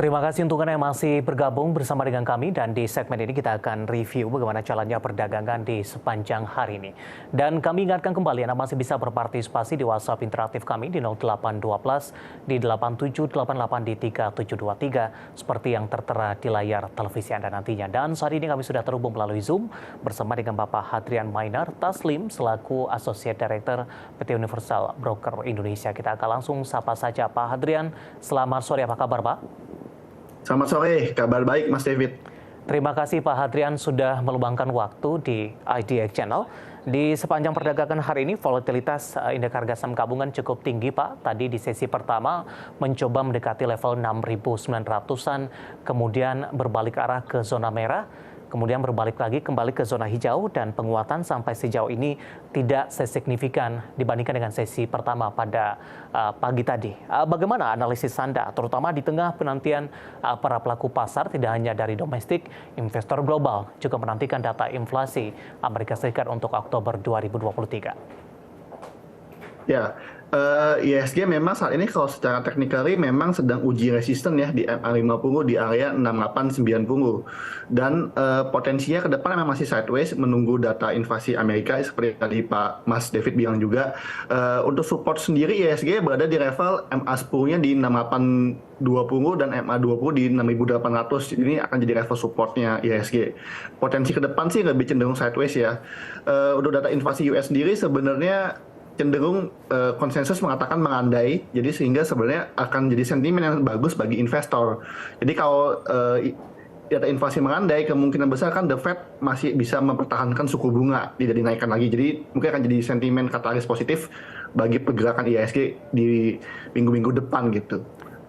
Terima kasih untuk Anda yang masih bergabung bersama dengan kami dan di segmen ini kita akan review bagaimana jalannya perdagangan di sepanjang hari ini. Dan kami ingatkan kembali Anda masih bisa berpartisipasi di WhatsApp interaktif kami di 0812 di 8788 di 3723 seperti yang tertera di layar televisi Anda nantinya. Dan saat ini kami sudah terhubung melalui Zoom bersama dengan Bapak Hadrian Mainar Taslim selaku Associate Director PT Universal Broker Indonesia. Kita akan langsung sapa saja Pak Hadrian. Selamat sore, apa kabar Pak? Selamat sore, kabar baik Mas David. Terima kasih Pak Hadrian sudah meluangkan waktu di IDX Channel. Di sepanjang perdagangan hari ini, volatilitas indeks harga saham gabungan cukup tinggi Pak. Tadi di sesi pertama mencoba mendekati level 6.900-an, kemudian berbalik arah ke zona merah, kemudian berbalik lagi kembali ke zona hijau dan penguatan sampai sejauh ini tidak sesignifikan dibandingkan dengan sesi pertama pada pagi tadi. Bagaimana analisis Anda, terutama di tengah penantian para pelaku pasar tidak hanya dari domestik, investor global juga menantikan data inflasi Amerika Serikat untuk Oktober 2023? Ya, IHSG memang saat ini kalau secara technically memang sedang uji resisten ya di MA50 di area 6890 dan potensinya ke depan memang masih sideways menunggu data inflasi Amerika seperti tadi Pak Mas David bilang juga. Untuk support sendiri IHSG berada di level MA10-nya di 6820 dan MA20 di 6800. Ini akan jadi level supportnya IHSG. Potensi ke depan sih lebih cenderung sideways ya. Untuk data inflasi US sendiri sebenarnya cenderung konsensus mengatakan mengandai, jadi sehingga sebenarnya akan jadi sentimen yang bagus bagi investor. Jadi kalau data inflasi mengandai, kemungkinan besar kan The Fed masih bisa mempertahankan suku bunga, tidak dinaikkan lagi. Jadi mungkin akan jadi sentimen katalis positif bagi pergerakan IHSG di minggu-minggu depan gitu.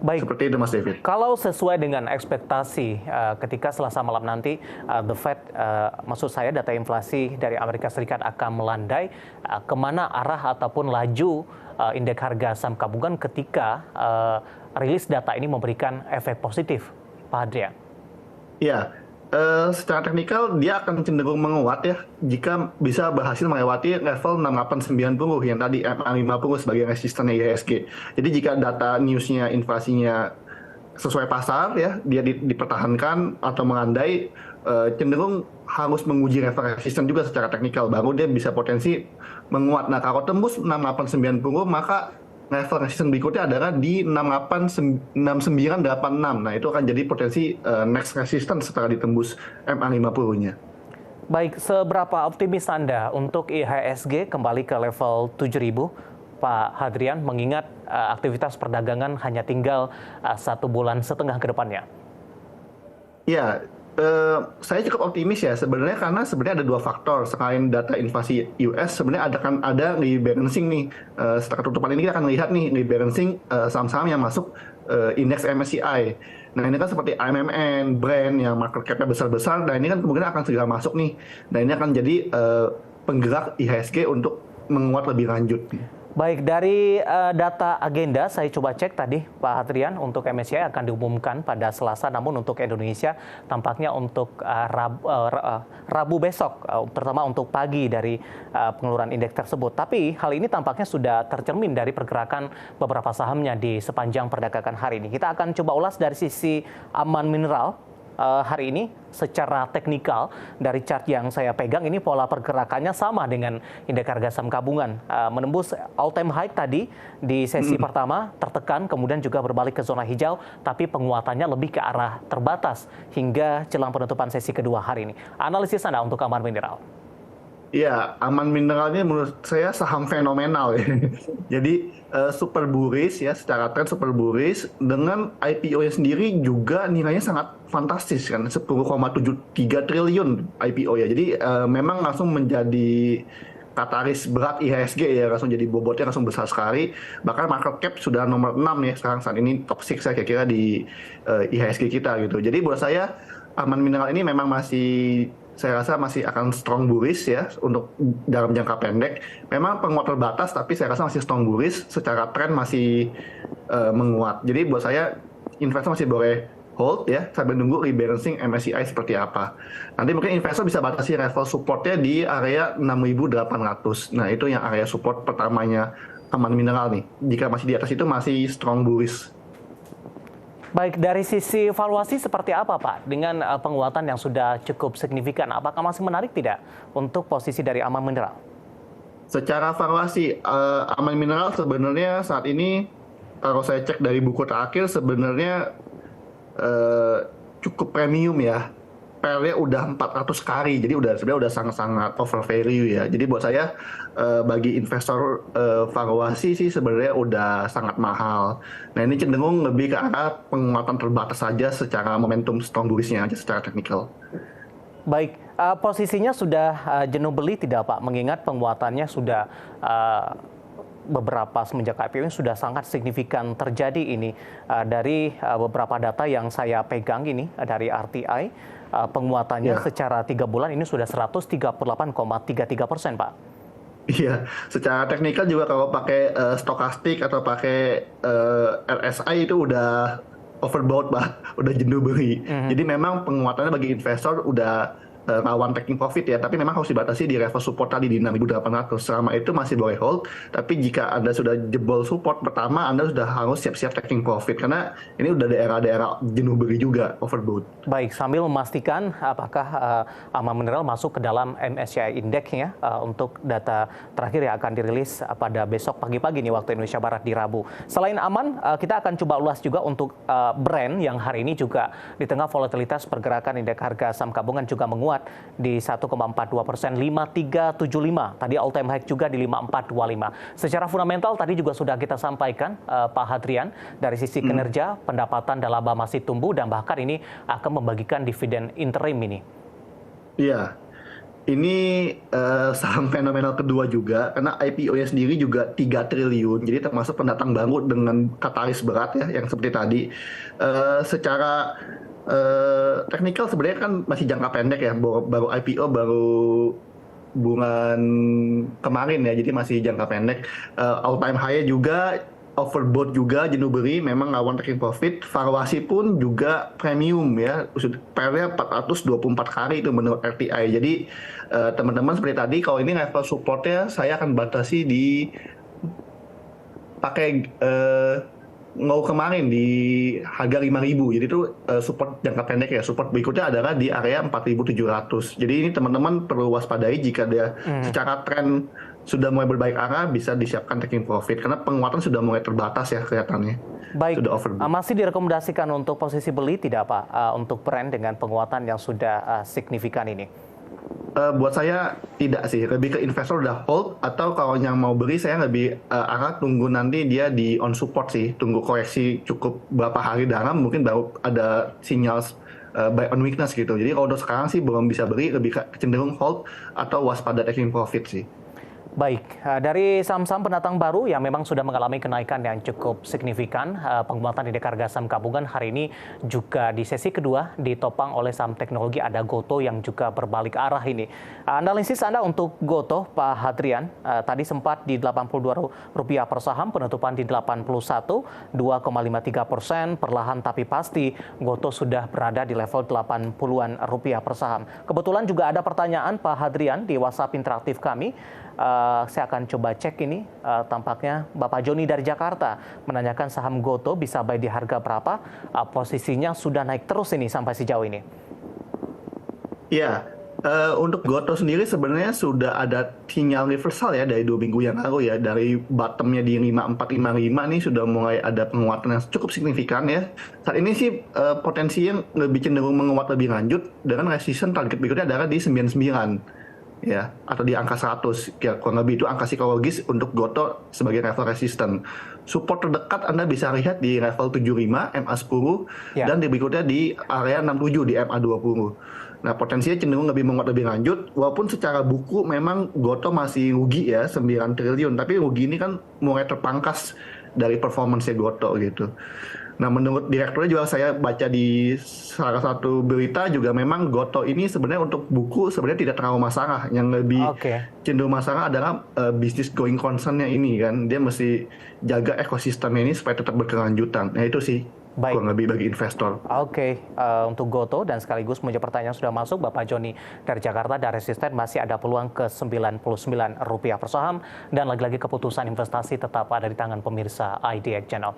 Baik, seperti itu Mas David. Kalau sesuai dengan ekspektasi ketika Selasa malam nanti The Fed, maksud saya data inflasi dari Amerika Serikat akan melandai, kemana arah ataupun laju indeks harga saham gabungan ketika rilis data ini memberikan efek positif, Pak Hadrian? Ya, secara teknikal dia akan cenderung menguat ya jika bisa berhasil melewati level 6890 yang tadi MA50 sebagai resistennya IHSG. Jadi jika data newsnya inflasinya sesuai pasar ya, dia dipertahankan atau mengandai, cenderung harus menguji level resisten juga secara teknikal baru dia bisa potensi menguat. Nah, kalau tembus 6890 maka level resisten berikutnya adalah di 6986. Nah, itu akan jadi potensi next resistance setelah ditembus MA50-nya. Baik, seberapa optimis Anda untuk IHSG kembali ke level 7.000, Pak Hadrian, mengingat aktivitas perdagangan hanya tinggal 1,5 bulan ke depannya? Ya, saya cukup optimis ya sebenarnya karena sebenarnya ada dua faktor. Selain data inflasi US, sebenarnya ada rebalancing nih. Setelah tutupan ini kita akan lihat nih rebalancing saham-saham yang masuk indeks MSCI. Nah, ini kan seperti AMMN, Brand yang market cap-nya besar-besar, dan ini kan kemungkinan akan segera masuk nih. Nah, ini akan jadi penggerak IHSG untuk menguat lebih lanjut. Baik, dari data agenda saya coba cek tadi Pak Hadrian, untuk MSCI akan diumumkan pada Selasa, namun untuk Indonesia tampaknya untuk Rabu besok, terutama untuk pagi dari pengeluaran indeks tersebut. Tapi hal ini tampaknya sudah tercermin dari pergerakan beberapa sahamnya di sepanjang perdagangan hari ini. Kita akan coba ulas dari sisi Aman Mineral. Hari ini secara teknikal dari chart yang saya pegang ini pola pergerakannya sama dengan indeks harga saham gabungan, menembus all time high tadi di sesi pertama, tertekan kemudian juga berbalik ke zona hijau, tapi penguatannya lebih ke arah terbatas hingga jelang penutupan sesi kedua hari ini. Analisis Anda untuk Aman Mineral? Ya, Aman Mineral ini menurut saya saham fenomenal ya. Jadi super bullish ya, secara tren super bullish, dengan IPO-nya sendiri juga nilainya sangat fantastis kan, 10,73 triliun IPO ya. Jadi memang langsung menjadi katalis berat IHSG ya, langsung jadi bobotnya langsung besar sekali. Bahkan market cap sudah nomor 6 ya sekarang, saat ini top 6 saya kira di IHSG kita gitu. Jadi buat saya Aman Mineral ini memang saya rasa masih akan strong bullish ya untuk dalam jangka pendek. Memang penguat terbatas, tapi saya rasa masih strong bullish. Secara tren masih menguat. Jadi buat saya investor masih boleh hold ya sambil nunggu rebalancing MSCI seperti apa. Nanti mungkin investor bisa batasi level supportnya di area 6.800. Nah, itu yang area support pertamanya Aman Mineral nih. Jika masih di atas itu masih strong bullish. Baik, dari sisi valuasi seperti apa Pak? Dengan penguatan yang sudah cukup signifikan, apakah masih menarik tidak untuk posisi dari Aman Mineral? Secara valuasi, Aman Mineral sebenarnya saat ini kalau saya cek dari buku terakhir sebenarnya eh, cukup premium ya. PL-nya udah 400 kali, jadi sebenarnya udah sangat-sangat over value ya. Jadi buat saya bagi investor valuasi sih sebenarnya udah sangat mahal. Nah ini cenderung lebih ke arah penguatan terbatas saja secara momentum strong bullish-nya aja secara teknikal. Baik, posisinya sudah jenuh beli tidak Pak? Mengingat penguatannya sudah beberapa semenjak IPO ini sudah sangat signifikan terjadi ini. Dari beberapa data yang saya pegang ini dari RTI, penguatannya secara 3 bulan ini sudah 138,33%, Pak. Iya, secara teknikal juga kalau pakai stokastik atau pakai RSI itu udah overbought, Pak. Udah jenuh beli. Jadi memang penguatannya bagi investor udah rawan taking profit ya, tapi memang harus dibatasi di level support tadi di 6.800. Selama itu masih boleh hold, tapi jika Anda sudah jebol support pertama, Anda sudah harus siap-siap taking profit karena ini udah daerah-daerah jenuh beli juga, overbought. Baik, sambil memastikan apakah Aman Mineral masuk ke dalam MSCI Index ya, untuk data terakhir yang akan dirilis pada besok pagi-pagi nih waktu Indonesia Barat di Rabu. Selain Aman, kita akan coba ulas juga untuk brand yang hari ini juga di tengah volatilitas pergerakan indeks harga saham gabungan juga menguat di 1,42%, 5375. Tadi all time high juga di 5425. Secara fundamental tadi juga sudah kita sampaikan Pak Hadrian, dari sisi kinerja, pendapatan dan laba masih tumbuh dan bahkan ini akan membagikan dividen interim ini. Iya. Ini saham fenomenal kedua juga, karena IPO-nya sendiri juga 3 triliun, jadi termasuk pendatang baru dengan katalis berat ya, yang seperti tadi. Secara teknikal sebenarnya kan masih jangka pendek ya, baru IPO baru bulan kemarin ya, jadi masih jangka pendek. All time high juga, overbought juga, jenuh beli, memang lawan taking profit. Valuasi pun juga premium ya, PL-nya 424 kali itu menurut RTI. Jadi teman-teman seperti tadi, kalau ini level supportnya saya akan batasi di pakai kemarin di harga 5.000. Jadi itu support jangka pendek ya. Support berikutnya adalah di area 4.700. Jadi ini teman-teman perlu waspadai jika dia secara tren sudah mulai berbaik arah, bisa disiapkan taking profit karena penguatan sudah mulai terbatas ya kelihatannya. Baik, masih direkomendasikan untuk posisi beli tidak Pak, untuk brand dengan penguatan yang sudah signifikan ini? Buat saya tidak sih, lebih ke investor udah hold, atau kalau yang mau beli saya lebih arah tunggu nanti dia di on support sih, tunggu koreksi cukup berapa hari dalam, mungkin baru ada sinyal buy on weakness gitu. Jadi kalau untuk sekarang sih belum bisa beli, lebih cenderung hold atau waspada taking profit sih. Baik, dari saham-saham pendatang baru yang memang sudah mengalami kenaikan yang cukup signifikan, penguatan indeks harga saham gabungan hari ini juga di sesi kedua ditopang oleh saham teknologi, ada Gotoh yang juga berbalik arah ini. Analisis Anda untuk Gotoh, Pak Hadrian, tadi sempat di Rp82 per saham, penutupan di 81, 2,53%, perlahan tapi pasti Gotoh sudah berada di level Rp80-an per saham. Kebetulan juga ada pertanyaan Pak Hadrian di WhatsApp interaktif kami. Saya akan coba cek ini, tampaknya Bapak Joni dari Jakarta menanyakan saham Gotoh bisa buy di harga berapa, posisinya sudah naik terus ini sampai sejauh ini. Ya, untuk Gotoh sendiri sebenarnya sudah ada sinyal reversal ya dari 2 minggu yang lalu ya, dari bottomnya di 5455 nih sudah mulai ada penguatan yang cukup signifikan ya. Saat ini sih potensinya lebih cenderung menguat lebih lanjut dengan resistance target berikutnya adalah di 99. Ya, atau di angka 100, ya, kurang lebih itu angka psikologis untuk Gotoh sebagai level resisten. Support terdekat Anda bisa lihat di level 75, MA10, dan di berikutnya di area 67 di MA20. Nah, potensinya cenderung lebih menguat lebih lanjut, walaupun secara buku memang Gotoh masih rugi ya, 9 triliun, tapi rugi ini kan mulai terpangkas dari performance-nya Gotoh gitu. Nah, menurut direkturnya juga saya baca di salah satu berita juga memang Gotoh ini sebenarnya untuk buku sebenarnya tidak terlalu masalah. Yang lebih cenderung masalah adalah bisnis going concern-nya ini kan. Dia mesti jaga ekosistemnya ini supaya tetap berkelanjutan. Nah, itu sih Baik. kurang lebih bagi investor. Oke, untuk Goto dan sekaligus menuju pertanyaan sudah masuk Bapak Joni dari Jakarta, dan resisten masih ada peluang ke Rp99 per saham, dan lagi-lagi keputusan investasi tetap ada di tangan pemirsa IDX Channel.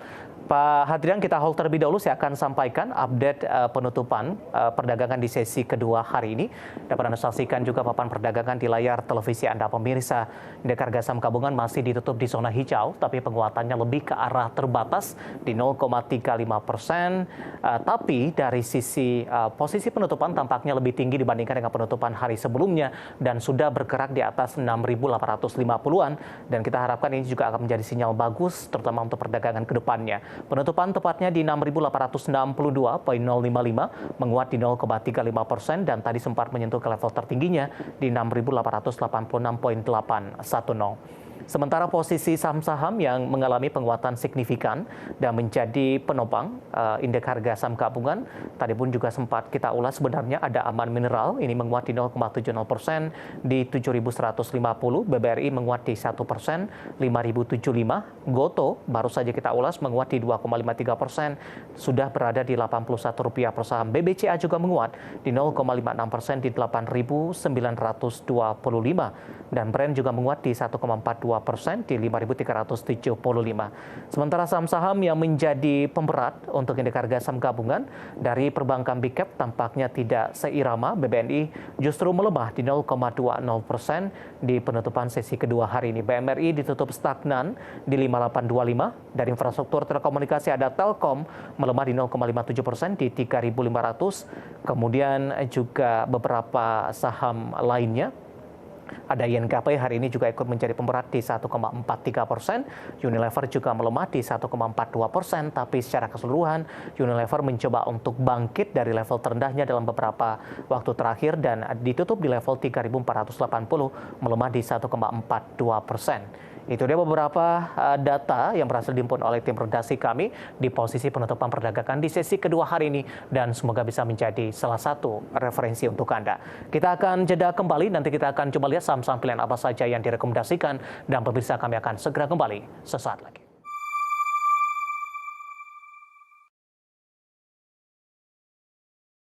Pak Hadrian, kita hold terlebih dahulu, saya akan sampaikan update penutupan perdagangan di sesi kedua hari ini. Dapat Anda saksikan juga papan perdagangan di layar televisi Anda pemirsa. Indeks harga saham gabungan masih ditutup di zona hijau, tapi penguatannya lebih ke arah terbatas di 0,35%. Tapi dari sisi posisi penutupan tampaknya lebih tinggi dibandingkan dengan penutupan hari sebelumnya dan sudah bergerak di atas 6.850-an, dan kita harapkan ini juga akan menjadi sinyal bagus terutama untuk perdagangan ke depannya. Penutupan tepatnya di 6.862.055, menguat di 0,35%, dan tadi sempat menyentuh ke level tertingginya di 6.886.810. Sementara posisi saham-saham yang mengalami penguatan signifikan dan menjadi penopang indeks harga saham gabungan, tadi pun juga sempat kita ulas, sebenarnya ada Aman Mineral, ini menguat di 0,70% di 7.150, BBRI menguat di 1%, 5.075, Goto baru saja kita ulas menguat di 2,53%, sudah berada di Rp81 per saham, BBCA juga menguat di 0,56% di 8.925, dan Brand juga menguat di 1,42% di 5.375. Sementara saham-saham yang menjadi pemberat untuk indeks harga saham gabungan dari perbankan big cap tampaknya tidak seirama. BBNI justru melemah di 0,20% di penutupan sesi kedua hari ini. BMRI ditutup stagnan di 5.825. Dari infrastruktur telekomunikasi ada Telkom melemah di 0,57% di 3.500. Kemudian juga beberapa saham lainnya. Ada INKP hari ini juga ikut menjadi pemberat di 1,43%. Unilever juga melemah di 1,42%. Tapi secara keseluruhan Unilever mencoba untuk bangkit dari level terendahnya dalam beberapa waktu terakhir dan ditutup di level 3.480, melemah di 1,42%. Itu dia beberapa data yang berhasil dihimpun oleh tim redaksi kami di posisi penutupan perdagangan di sesi kedua hari ini, dan semoga bisa menjadi salah satu referensi untuk Anda. Kita akan jeda kembali, nanti kita akan coba lihat saham-saham pilihan apa saja yang direkomendasikan, dan pemirsa kami akan segera kembali sesaat lagi.